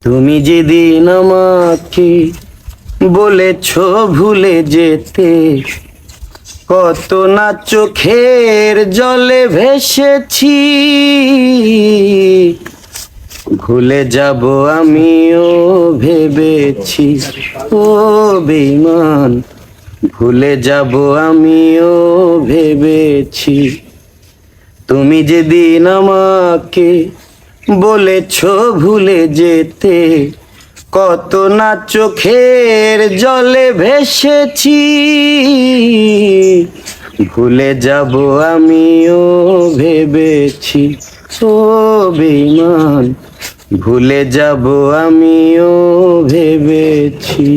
তুমি যেদিন আমাকে বলেছ ভুলে যেতে, কত না চোখের জলে ভেসেছি। ভুলে যাব আমিও ভেবেছি, ও বেঈমান, ভুলে যাব আমিও ভেবেছি। তুমি যেদিন আমাকে বলেছ ভুলে যেতে, কত না চোখের জলে ভেসেছি। ভুলে যাব আমিও ভেবেছি, ও বেঈমান, ভুলে যাব আমিও ভেবেছি।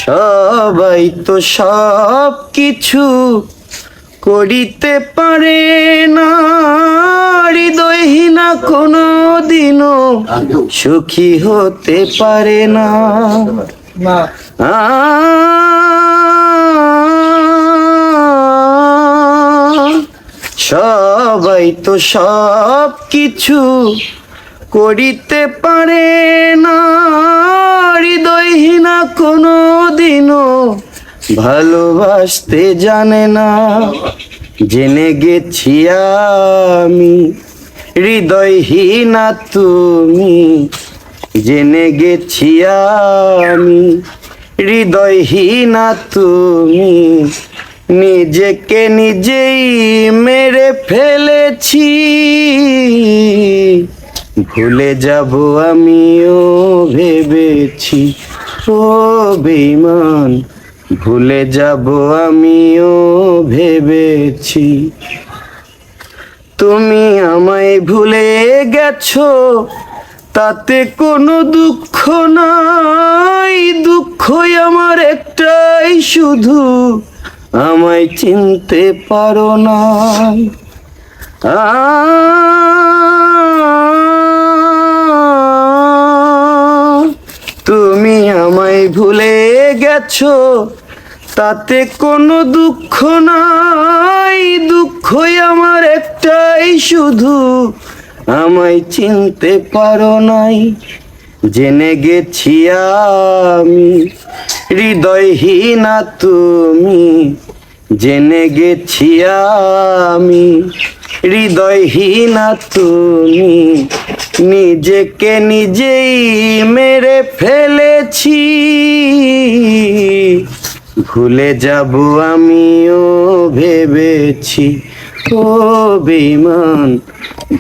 সবাই তো সব কিছু করিতে পারে না, হৃদয়হীনা কোনো দিনও সুখী হতে পারে না। সবাই তো সব কিছু করিতে পারে না, হৃদয়হীনা কোনো দিনও ভালোবাসতে জানে না। জেনে গেছি আমি হৃদয়হীনা তুমি, জেনে গেছি আমি হৃদয়হীনা তুমি। নিজেকে নিজেই মেরে ফেলেছি। ভুলে যাব আমিও ভেবেছি, ও বেঈমান, ভুলে যাব আমিও ভেবেছি। তুমি আমায় ভুলে গেছো, তাতে কোনো দুঃখ নাই। দুঃখই আমার একটাই শুধু, আমায় চিনতে পারো না। তুমি আমায় ভুলে গেছো, তাতে কোনো দুঃখ নাই। দুঃখই আমার একটাই শুধু, আমায় চিনতে পারো নাই। জেনে গেছি আমি হৃদয়হীনা তুমি, জেনে গেছি আমি হৃদয়হীনা তুমি। নিজেকে নিজেই মেরে ফেলেছি। ভুলে যাব আমিও ভেবেছি, ও বেঈমান,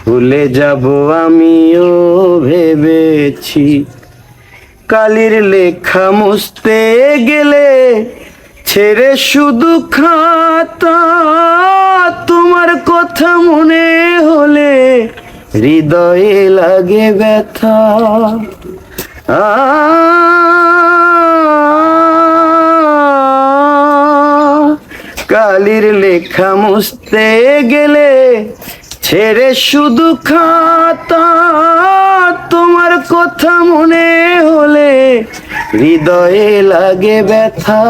ভুলে যাব আমিও ভেবেছি। কালির লেখা মুছতে গেলে ছেড়ে শুধু খাতা, তোমার কথা মনে হলে হৃদয়ে লাগে ব্যথা। কালির লেখা মুছতে গেলে ছেড়ে শুধু খাতা, তোমার কথা মনে হলে হৃদয়ে লাগে ব্যথা।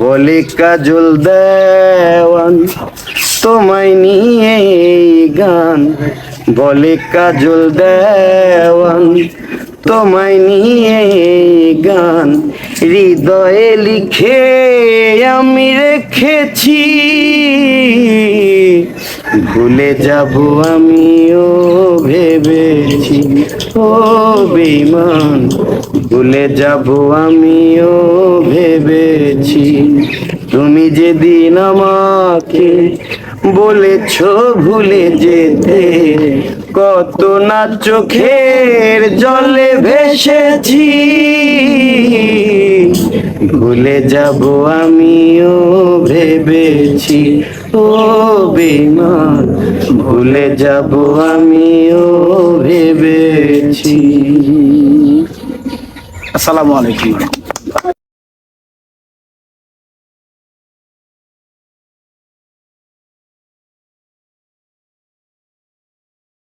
বলে কাজল দেওয়ান তোমায় নিয়ে এই গান, বলে কাজল দেওয়ান তোমায় নিয়ে এই গান। হৃদয়ে লিখে আমি রেখেছি। ভুলে যাব আমিও ভেবেছি, ও বেঈমান, ভুলে যাব আমিও ভেবেছি। তুমি যেদিন আমাকে বলেছ ভুলে যেতে, কত না চোখের জলে ভেসেছি। ভুলে যাব আমিও ভেবেছি, ও বেঈমান, ভুলে যাব আমিও ভেবেছি। আসসালামু আলাইকুম।